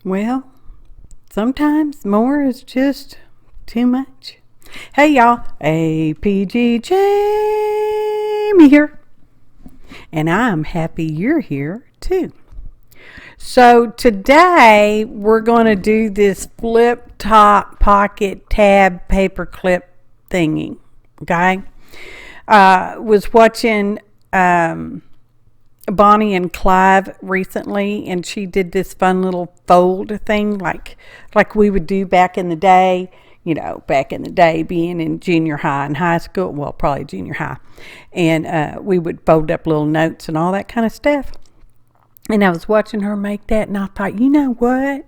Well, sometimes more is just too much. Hey y'all, APG Jamie here. And I'm happy you're here too. So today we're going to do this flip top pocket tab paperclip thingy. Okay? Was watching Bonnie and Clive recently, and she did this fun little fold thing like we would do back in the day. You know, back in the day, being in junior high and high school, well, probably junior high, and we would fold up little notes and all that kind of stuff. And I was watching her make that, and I thought, you know what?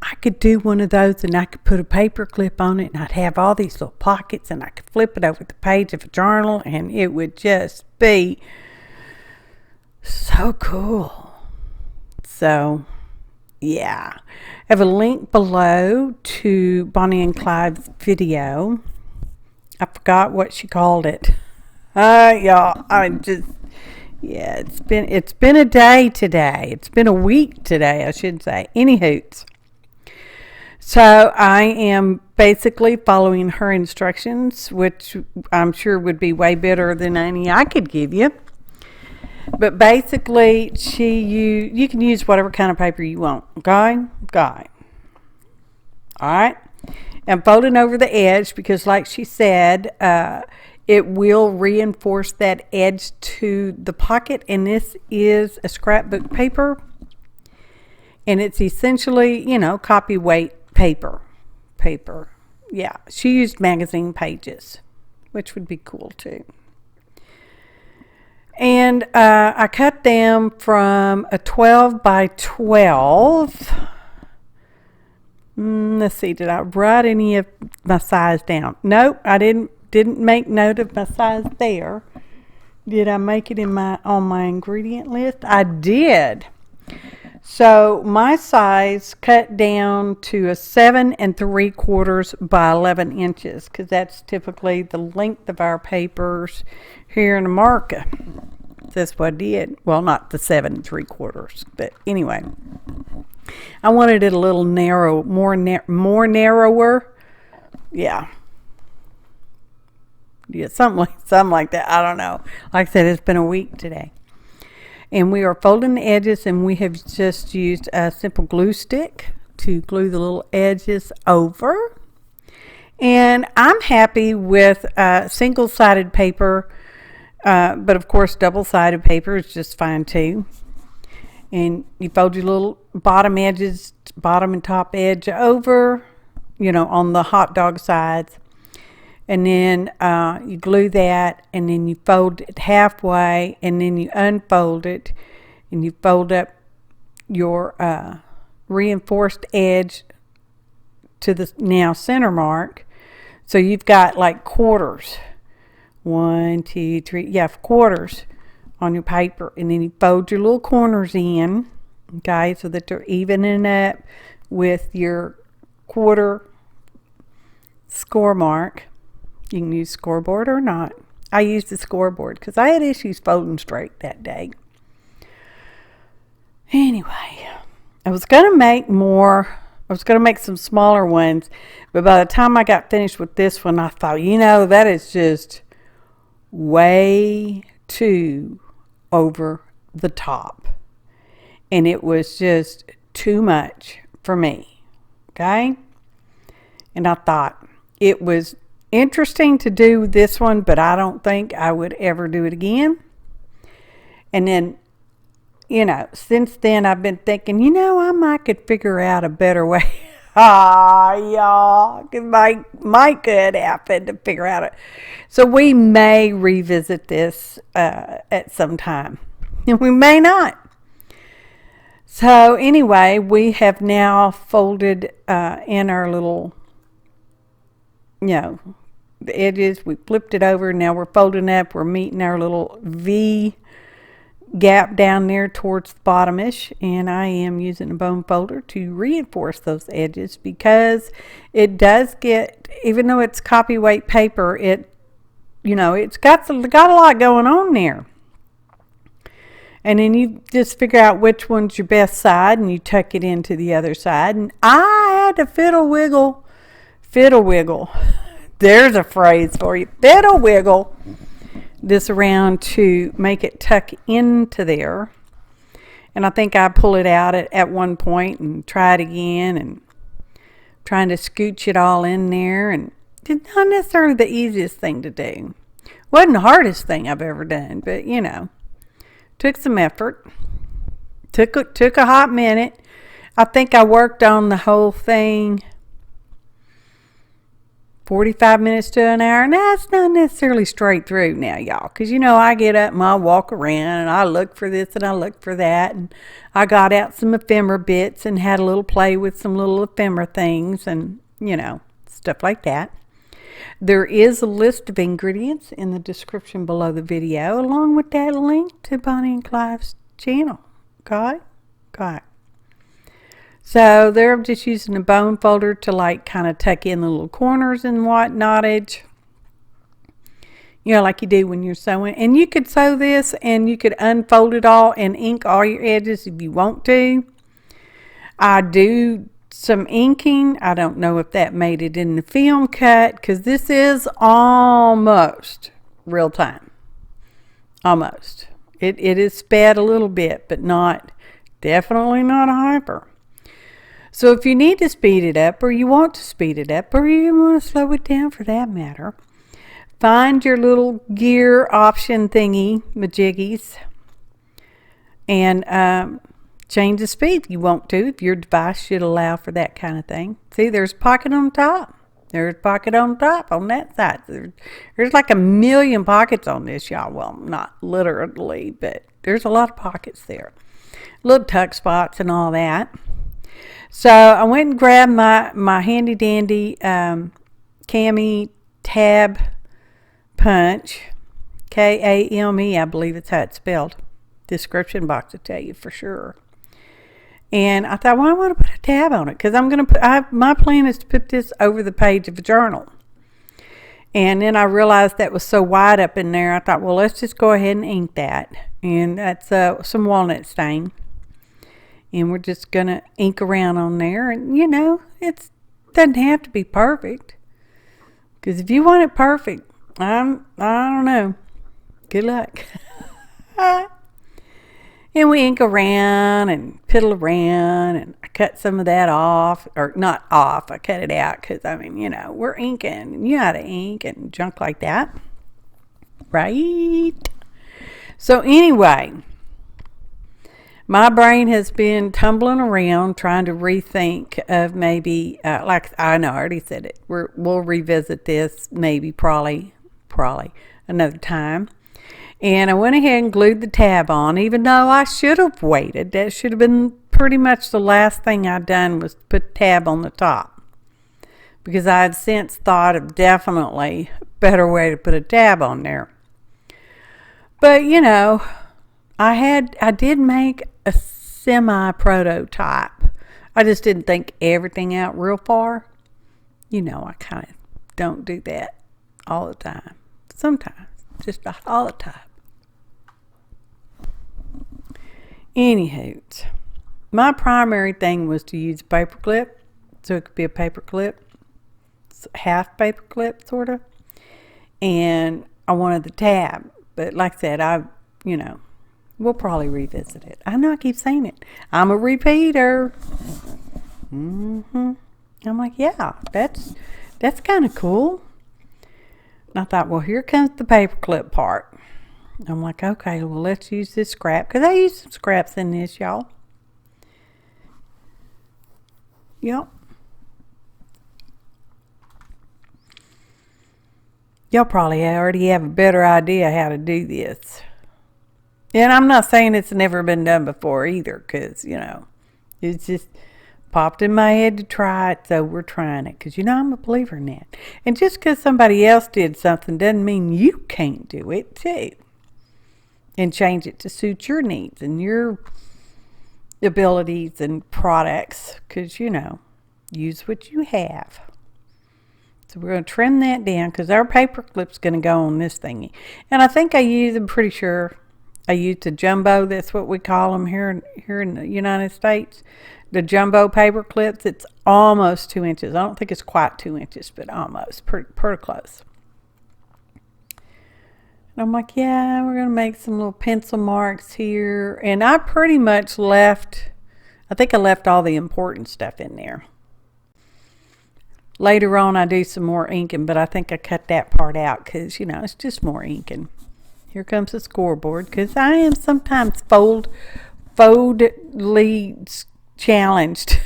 I could do one of those, and I could put a paper clip on it, and I'd have all these little pockets, and I could flip it over the page of a journal, and it would just be so cool. So, yeah. I have a link below to Bonnie and Clyde's video. I forgot what she called it. Y'all, yeah, it's been a day today. It's been a week today, I should say. Any hoots. So I am basically following her instructions, which I'm sure would be way better than any I could give you. But basically, you can use whatever kind of paper you want. Okay? All right? And folding over the edge because, like she said, it will reinforce that edge to the pocket. And this is a scrapbook paper. And it's essentially, copy weight paper. Yeah, she used magazine pages, which would be cool too. And I cut them from a 12 by 12. Let's see, did I write any of my size down? Nope, I didn't make note of my size there. Did I make it on my ingredient list? I did. So my size cut down to a 7 3/4 by 11 inches because that's typically the length of our papers here in America. That's what I did. Well, not the 7 3/4, but anyway, I wanted it a little narrow, more narrower. Yeah, something like that. I don't know. Like I said, it's been a week today. And we are folding the edges, and we have just used a simple glue stick to glue the little edges over. And I'm happy with single-sided paper, but of course double-sided paper is just fine too. And you fold your little bottom and top edge over, on the hot dog sides. And then you glue that, and then you fold it halfway, and then you unfold it, and you fold up your reinforced edge to the now center mark. So you've got like quarters. 1, 2, 3, quarters on your paper, and then you fold your little corners in, okay, so that they're evening up with your quarter score mark. You can use scoreboard or not. I used the scoreboard because I had issues folding straight that day. Anyway, I was going to make some smaller ones, but by the time I got finished with this one, I thought, that is just way too over the top. And it was just too much for me. Okay? And I thought it was interesting to do this one, but I don't think I would ever do it again. And then, since then I've been thinking, I might could figure out a better way. Y'all, might could happen to figure out it. So we may revisit this at some time, and we may not. So anyway, we have now folded in our little, the edges. We flipped it over. Now we're folding up. We're meeting our little V gap down there towards the bottomish, and I am using a bone folder to reinforce those edges because it does get, even though it's copy weight paper, it's got a lot going on there. And then you just figure out which one's your best side and you tuck it into the other side. And I had to fiddle wiggle. There's a phrase for you. Fiddle wiggle this around to make it tuck into there. And I think I pull it out at one point and try it again and trying to scooch it all in there. And it's not necessarily the easiest thing to do. Wasn't the hardest thing I've ever done, but you know, took some effort. Took a hot minute. I think I worked on the whole thing 45 minutes to an hour. And that's not necessarily straight through now, y'all. Because, you know, I get up and I walk around and I look for this and I look for that. And I got out some ephemera bits and had a little play with some little ephemera things and, you know, stuff like that. There is a list of ingredients in the description below the video, along with that link to Bonnie and Clive's channel. Okay? So they're just using a bone folder to like kind of tuck in the little corners and whatnotage. You know, like you do when you're sewing. And you could sew this and you could unfold it all and ink all your edges if you want to. I do some inking. I don't know if that made it in the film cut because this is almost real time. Almost. It is sped a little bit, but definitely not hyper. So if you need to speed it up, or you want to speed it up, or you want to slow it down for that matter, find your little gear option thingy, majiggies, and change the speed if you want to, if your device should allow for that kind of thing. See, there's a pocket on top. There's a pocket on top on that side. There's like 1,000,000 pockets on this, y'all. Well, not literally, but there's a lot of pockets there. Little tuck spots and all that. So I went and grabbed my handy dandy Kame tab punch. Kame, I believe it's how it's spelled. Description box will tell you for sure. And I thought, well, I want to put a tab on it because I'm going to put, my plan is to put this over the page of a journal. And then I realized that was so wide up in there. I thought, well, let's just go ahead and ink that. And that's some walnut stain. And we're just going to ink around on there. And, you know, it doesn't have to be perfect. Because if you want it perfect, I don't know. Good luck. And we ink around and piddle around. And I cut some of that off. Or not off. I cut it out. Because, I mean, you know, we're inking. And you know how to ink and junk like that. Right? So, anyway, my brain has been tumbling around trying to rethink of maybe, like I know I already said it, we'll revisit this maybe probably another time. And I went ahead and glued the tab on, even though I should have waited. That should have been pretty much the last thing I'd done was put the tab on the top. Because I had since thought of definitely a better way to put a tab on there. But, you know, I did make a semi-prototype. I just didn't think everything out real far. You know, I kind of don't do that all the time. Sometimes, just not all the time. Anywho, my primary thing was to use a paperclip. So it could be a paperclip, half paperclip sort of. And I wanted the tab. But like I said, you know, we'll probably revisit it. I know I keep saying it. I'm a repeater. I'm like, yeah, that's kind of cool. And I thought, well, here comes the paperclip part. I'm like, okay, well, let's use this scrap. Because I used some scraps in this, y'all. Yep. Y'all probably already have a better idea how to do this. And I'm not saying it's never been done before either, because, you know, it's just popped in my head to try it, so we're trying it. Because, you know, I'm a believer in that. And just because somebody else did something doesn't mean you can't do it, too. And change it to suit your needs and your abilities and products. Because, you know, use what you have. So we're going to trim that down because our paper clip's going to go on this thingy. And I think I'm pretty sure I used a jumbo. That's what we call them here in the United States. The jumbo paper clips. It's almost 2 inches. I don't think it's quite 2 inches, but almost pretty close. And I'm like, yeah, we're gonna make some little pencil marks here. And I pretty much left. I think I left all the important stuff in there. Later on, I do some more inking, but I think I cut that part out because, you know, it's just more inking. Here comes the scoreboard because I am sometimes foldly challenged.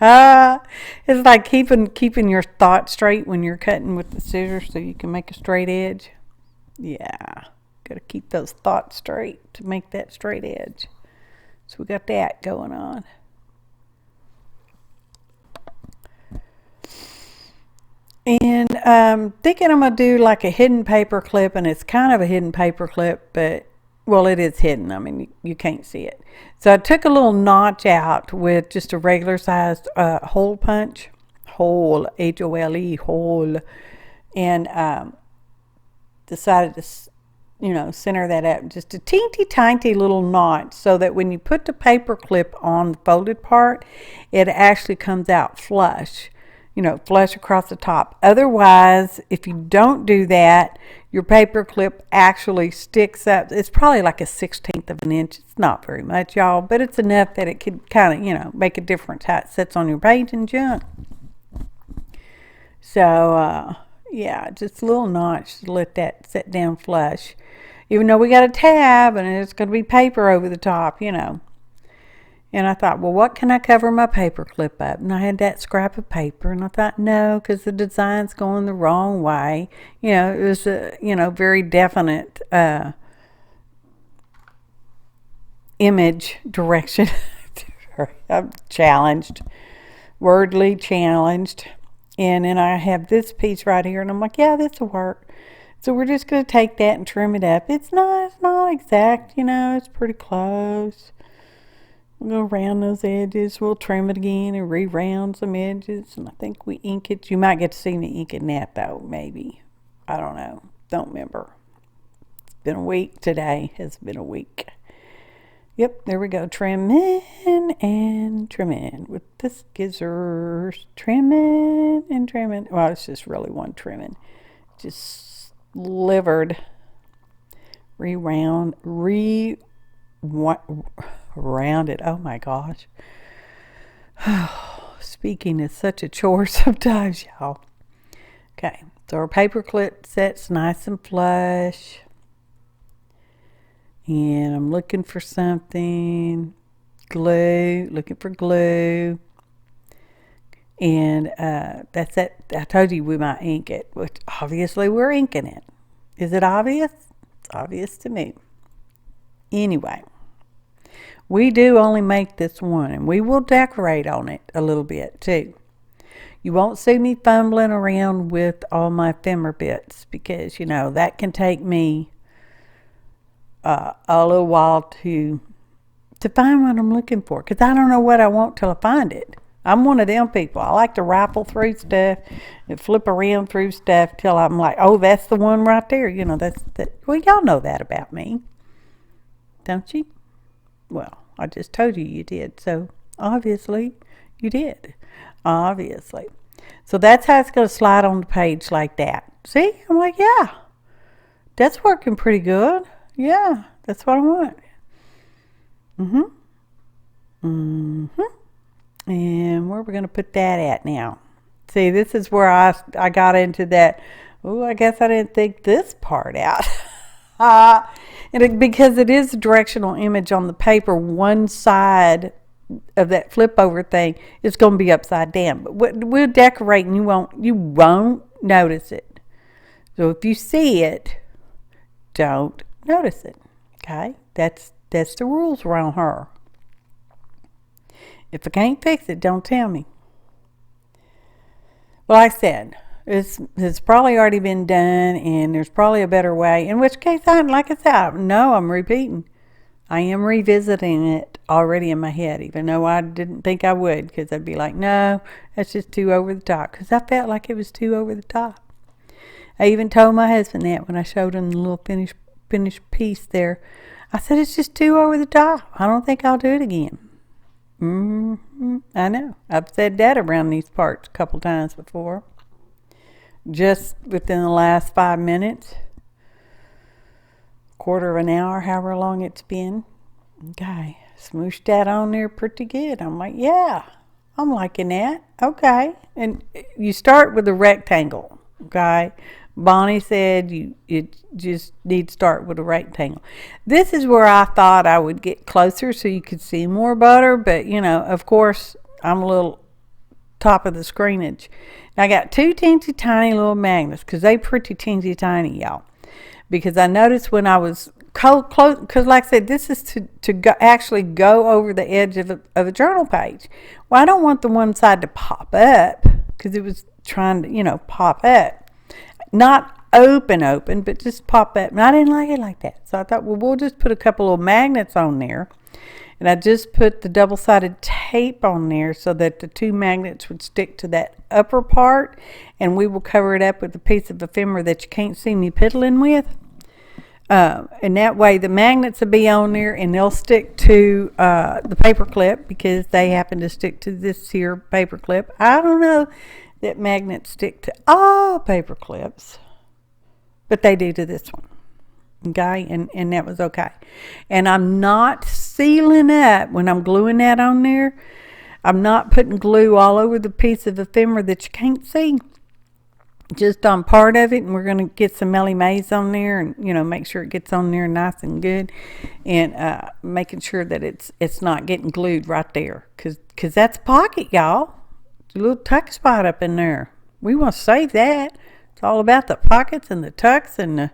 It's like keeping your thoughts straight when you're cutting with the scissors so you can make a straight edge. Yeah, got to keep those thoughts straight to make that straight edge. So we got that going on. And thinking I'm going to do like a hidden paper clip, and it's kind of a hidden paper clip, but, well, it is hidden. I mean, you can't see it. So I took a little notch out with just a regular sized hole punch, hole, H-O-L-E, hole, and decided to, you know, center that up, just a teeny tiny little notch, so that when you put the paper clip on the folded part, it actually comes out flush. You know, flush across the top. Otherwise, if you don't do that, your paper clip actually sticks up. It's probably like a 1/16 of an inch. It's not very much, y'all, but it's enough that it could kind of, you know, make a difference how it sits on your page and junk. So, yeah, just a little notch to let that sit down flush. Even though we got a tab and it's going to be paper over the top, you know. And I thought, well, what can I cover my paper clip up? And I had that scrap of paper, and I thought, no, because the design's going the wrong way. You know, it was a, you know, very definite image direction. I'm challenged, wordly challenged. And then I have this piece right here, and I'm like, yeah, this will work. So we're just going to take that and trim it up. It's not exact, you know, it's pretty close. We'll round those edges. We'll trim it again and re-round some edges. And I think we ink it. You might get to see me inking that, though, maybe. I don't know. Don't remember. It's been a week today. It's been a week. Yep, there we go. Trimming and trimming with the scissors. Trimming and trimming. Well, it's just really one trimming. Just slivered. Rounded. Oh my gosh. Speaking is such a chore sometimes, y'all. Okay, so our paper clip sets nice and flush. And I'm looking for something. Glue. Looking for glue. And that's it. I told you we might ink it, which obviously we're inking it. Is it obvious? It's obvious to me. Anyway. We do only make this one, and we will decorate on it a little bit too. You won't see me fumbling around with all my ephemera bits because, you know, that can take me a little while to find what I'm looking for, because I don't know what I want till I find it. I'm one of them people. I like to rifle through stuff and flip around through stuff till I'm like, oh, that's the one right there. You know, that's that. Well, y'all know that about me, don't you? Well, I just told you you did, so obviously you did. Obviously. So that's how it's going to slide on the page like that. See? I'm like, yeah, that's working pretty good. Yeah, that's what I want. And where are we going to put that at now? See, this is where I got into that. Oh, I guess I didn't think this part out. Because it is a directional image on the paper, one side of that flip over thing is going to be upside down. But we'll decorate and you won't notice it. So if you see it, don't notice it. Okay? That's the rules around her. If I can't fix it, don't tell me. Well, like I said, it's probably already been done, and there's probably a better way. In which case, like I said, no, I'm repeating. I am revisiting it already in my head, even though I didn't think I would, because I'd be like, no, that's just too over the top, because I felt like it was too over the top. I even told my husband that when I showed him the little finished piece there. I said, it's just too over the top. I don't think I'll do it again. I know. I've said that around these parts a couple times before. Just within the last 5 minutes. Quarter of an hour, however long it's been. Okay. Smooshed that on there pretty good. I'm like, yeah, I'm liking that. Okay. And you start with a rectangle. Okay. Bonnie said you just need to start with a rectangle. This is where I thought I would get closer so you could see more butter, but you know, of course, I'm a little top of the screenage. And I got 2 teensy tiny little magnets because they pretty teensy tiny, y'all. Because I noticed when I was close, because like I said, this is to actually go over the edge of a journal page. Well, I don't want the one side to pop up because it was trying to, you know, pop up. Not open, but just pop up. And I didn't like it like that. So I thought, well, we'll just put a couple of magnets on there. And I just put the double-sided tape on there so that the 2 magnets would stick to that upper part. And we will cover it up with a piece of ephemera that you can't see me piddling with. And that way the magnets will be on there and they'll stick to the paper clip because they happen to stick to this here paper clip. I don't know that magnets stick to all paper clips, but they do to this one. Okay, and that was okay. And I'm not sealing up when I'm gluing that on there. I'm not putting glue all over the piece of ephemera that you can't see, just on part of it. And we're going to get some Melly Mays on there and, you know, make sure it gets on there nice and good, and making sure that it's not getting glued right there, because that's a pocket, y'all. A little tuck spot up in there. We want to save that. It's all about the pockets and the tucks and the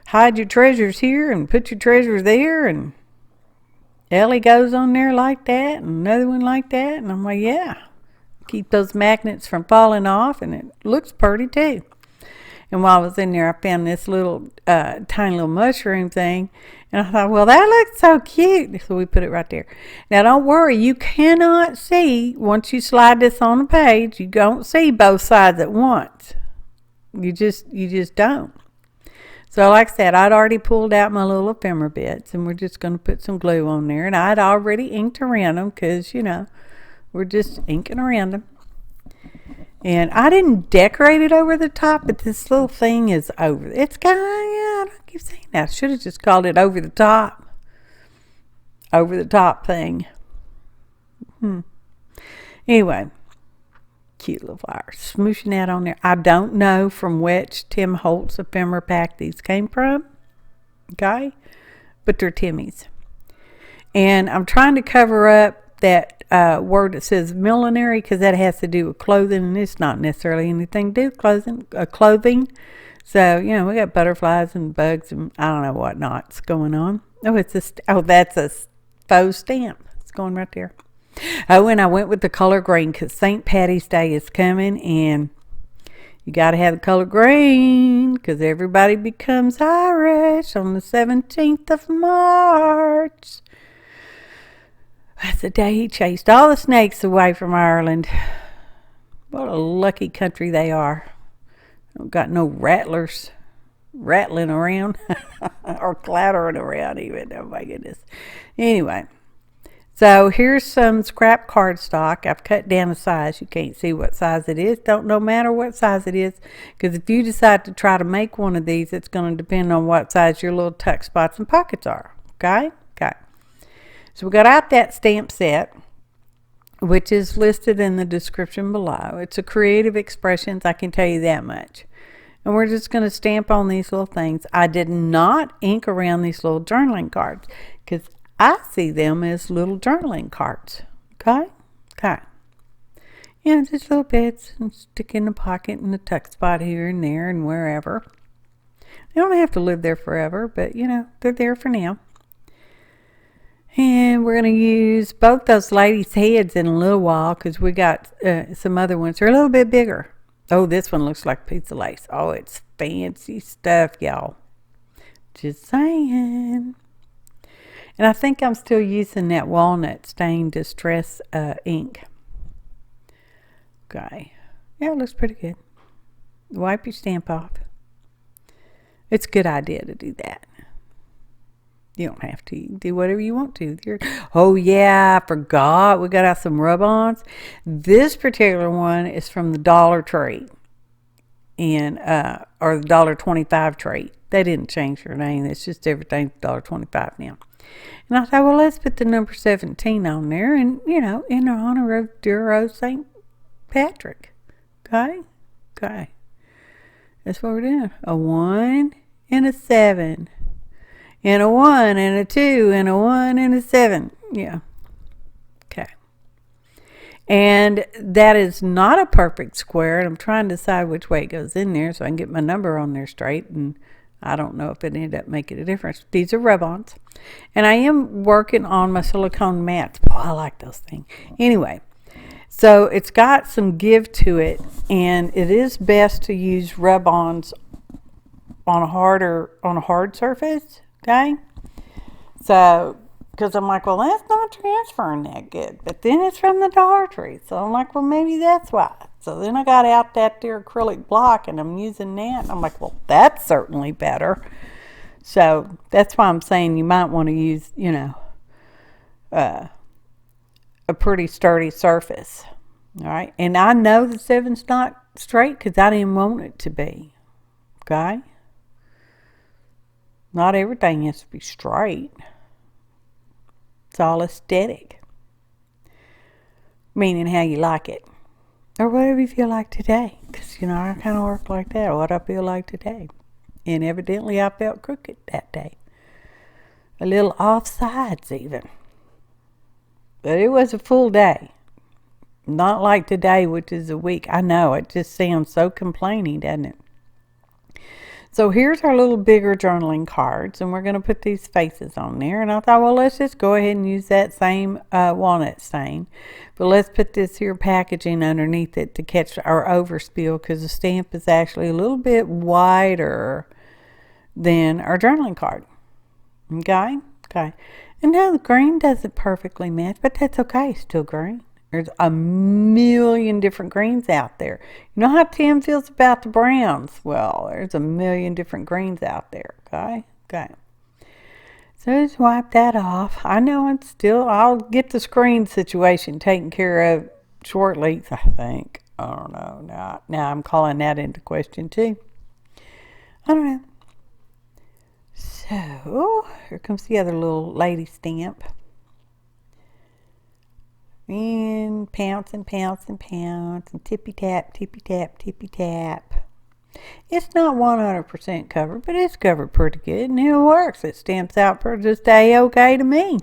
hide your treasures here and put your treasures there. And Ellie goes on there like that and another one like that. And I'm like, yeah. Keep those magnets from falling off, and it looks pretty too. And while I was in there, I found this little tiny little mushroom thing. And I thought, well, that looks so cute. So we put it right there. Now, don't worry. You cannot see, once you slide this on the page, you don't see both sides at once. You just don't. So like I said, I'd already pulled out my little ephemera bits, and we're just going to put some glue on there. And I'd already inked around them because, you know, we're just inking around them. And I didn't decorate it over the top, but this little thing is over. It's kind of, yeah, I don't keep saying that. I should have just called it over the top. Over the top thing. Anyway, cute little flowers. Smooshing that on there. I don't know from which Tim Holtz ephemera pack these came from. Okay? But they're Timmy's. And I'm trying to cover up that word that says millinery, because that has to do with clothing, and it's not necessarily anything to do with clothing. So, you know, we got butterflies and bugs and I don't know what not's going on. Oh, that's a faux stamp. It's going right there. Oh, and I went with the color green because St. Patty's Day is coming, and you got to have the color green because everybody becomes Irish on the 17th of March. That's the day he chased all the snakes away from Ireland. What a lucky country they are. Don't got no rattlers rattling around or clattering around even. Oh my goodness. Anyway, so here's some scrap cardstock. I've cut down the size. You can't see what size it is. No matter what size it is, because if you decide to try to make one of these, it's going to depend on what size your little tuck spots and pockets are. Okay? Okay. So we got out that stamp set, which is listed in the description below. It's a Creative Expressions, I can tell you that much. And we're just going to stamp on these little things. I did not ink around these little journaling cards because I see them as little journaling cards. Okay? Okay. Yeah, just little bits and stick in the pocket and the tuck spot here and there and wherever. They don't have to live there forever, but you know, they're there for now. And we're going to use both those ladies' heads in a little while because we got some other ones. They're a little bit bigger. Oh, this one looks like a piece of lace. Oh, it's fancy stuff, y'all. Just saying. And I think I'm still using that walnut stained distress ink. Okay. Yeah, it looks pretty good. Wipe your stamp off. It's a good idea to do that. You don't have to. You can do whatever you want to. Oh, yeah, I forgot. We got out some rub-ons. This particular one is from the Dollar Tree, and or the $1.25 tree. They didn't change their name. It's just everything's $1.25 now. And I thought, well, let's put the number 17 on there, and, you know, in honor of dear old St. Patrick. Okay? Okay. That's what we're doing. A 1 and a 7. And a 1 and a 2 and a 1 and a 7. Yeah. Okay. And that is not a perfect square. And I'm trying to decide which way it goes in there so I can get my number on there straight. And I don't know if it ended up making a difference. These are rub-ons. And I am working on my silicone mats. Oh, I like those things. Anyway. So it's got some give to it. And it is best to use rub-ons on a hard surface. Okay, so because I'm like, well, that's not transferring that good, but then it's from the Dollar Tree, so I'm like, well, maybe that's why. So then I got out that there acrylic block, and I'm using that, and I'm like, well, that's certainly better. So that's why I'm saying you might want to use, you know, a pretty sturdy surface. All right, and I know the 7's not straight because I didn't want it to be. Okay. Not everything has to be straight. It's all aesthetic. Meaning how you like it. Or whatever you feel like today. Because, you know, I kind of work like that. What I feel like today. And evidently I felt crooked that day. A little off sides even. But it was a full day. Not like today, which is a week. I know, it just sounds so complaining, doesn't it? So here's our little bigger journaling cards, and we're going to put these faces on there. And I thought, well, let's just go ahead and use that same walnut stain. But let's put this here packaging underneath it to catch our overspill, because the stamp is actually a little bit wider than our journaling card. Okay? Okay. And now the green doesn't perfectly match, but that's okay. It's still green. There's a million different greens out there. You know how Tim feels about the browns? Well, there's a million different greens out there. Okay? Okay. So just wipe that off. I know it's still, I'll get the screen situation taken care of shortly, I think. I don't know. Now I'm calling that into question too. I don't know. So, here comes the other little lady stamp. And pounce and pounce and pounce and tippy tap, tippy tap, tippy tap. It's not 100% covered, but it's covered pretty good, and it works. It stamps out for just A-okay to me.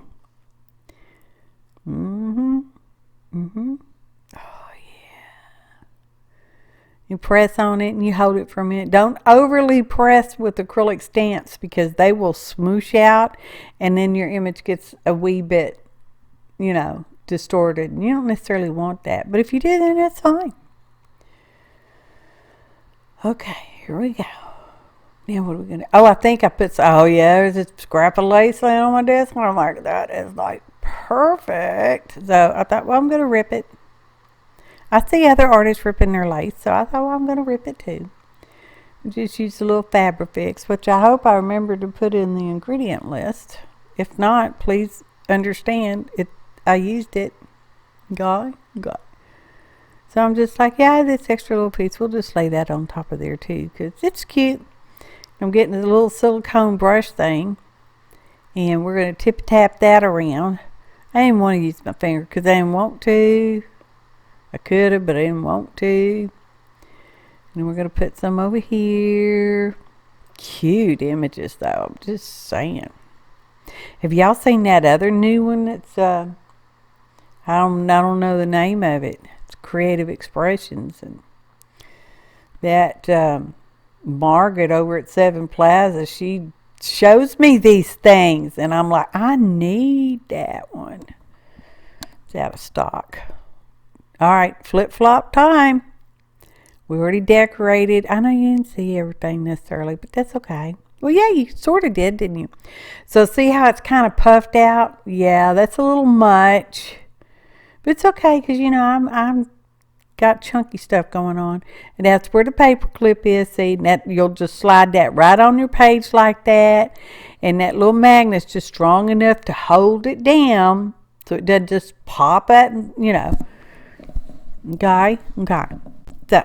Oh, yeah. You press on it and you hold it for a minute. Don't overly press with acrylic stamps because they will smoosh out, and then your image gets a wee bit, you know, distorted. You don't necessarily want that, but if you do, then that's fine. Okay, here we go. Now what are we gonna do? Oh, I think I put, oh yeah, there's a scrap of lace laying on my desk, and I'm like, that is like perfect. So I thought, well, I'm gonna rip it. I see other artists ripping their lace, so I thought, well, I'm gonna rip it too. Just use a little fabrifix, which I hope I remember to put in the ingredient list. If not, please understand it. I used it. Got. So I'm just like, yeah, this extra little piece, we'll just lay that on top of there too, because it's cute. I'm getting a little silicone brush thing, and we're going to tip tap that around. I didn't want to use my finger because I didn't want to. I could have, but I didn't want to. And we're going to put some over here. Cute images though, I'm just saying. Have y'all seen that other new one that's I don't know the name of it. It's Creative Expressions, and that Margaret over at Seven Plaza, she shows me these things, and I'm like, I need that one. It's out of stock. All right, flip-flop time. We already decorated. I know you didn't see everything necessarily, but that's okay. Well, yeah, you sort of did, didn't you? So see how it's kind of puffed out? Yeah, that's a little much. But it's okay, because, you know, I'm got chunky stuff going on. And that's where the paper clip is. See, that you'll just slide that right on your page like that. And that little magnet's just strong enough to hold it down so it doesn't just pop out, and, you know. Okay. So,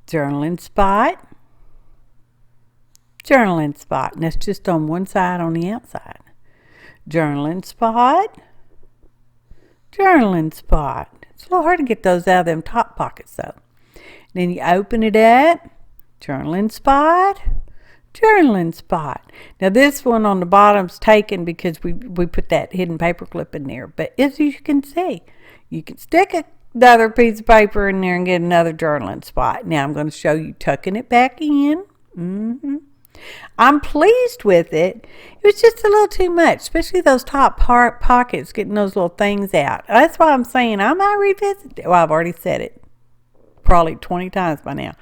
journaling spot. Journaling spot. And that's just on one side on the outside. Journaling spot. Journaling spot. It's a little hard to get those out of them top pockets though. Then you open it up. Journaling spot. Journaling spot. Now this one on the bottom's taken because we put that hidden paper clip in there. But as you can see, you can stick another piece of paper in there and get another journaling spot. Now I'm going to show you tucking it back in. I'm pleased with it. It was just a little too much, especially those top pockets, getting those little things out. That's why I'm saying I might revisit it. Well, I've already said it probably 20 times by now.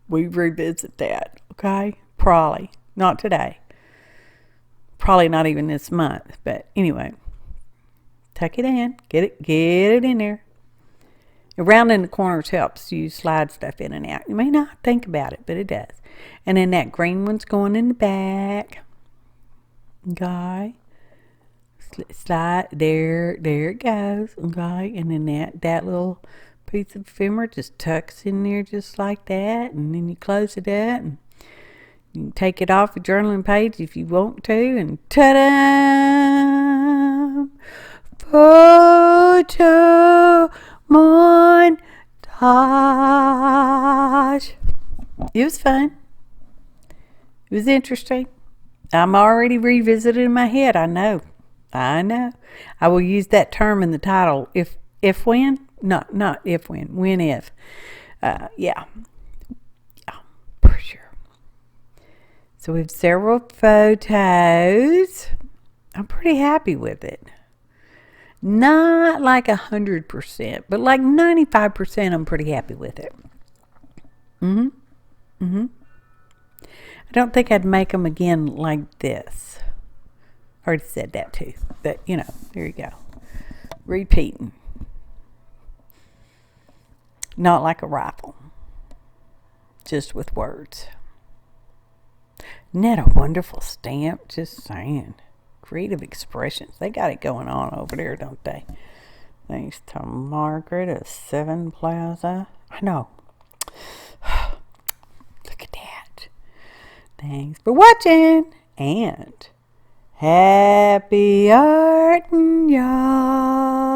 We revisit that, okay? Probably. Not today. Probably not even this month. But anyway, tuck it in. Get it in there. Rounding the corners helps you slide stuff in and out. You may not think about it, but it does. And then that green one's going in the back. Okay. Slide. There it goes. Okay. And then that little piece of ephemera just tucks in there just like that. And then you close it up. And you can take it off your journaling page if you want to. And ta-da! Photo montage. It was fun. It was interesting. I'm already revisited in my head. I know. I will use that term in the title. If when? Not if when. When if. Yeah, for sure. So we have several photos. I'm pretty happy with it. Not like 100%, but like 95%. I'm pretty happy with it. I don't think I'd make them again like this. Already said that too, but you know, there you go. Repeating. Not like a rifle, just with words. Isn't that a wonderful stamp? Just saying. Creative expressions. They got it going on over there, don't they? Thanks to Margaret of 7 Plaza. I know. Look at that. Thanks for watching. And happy art, y'all.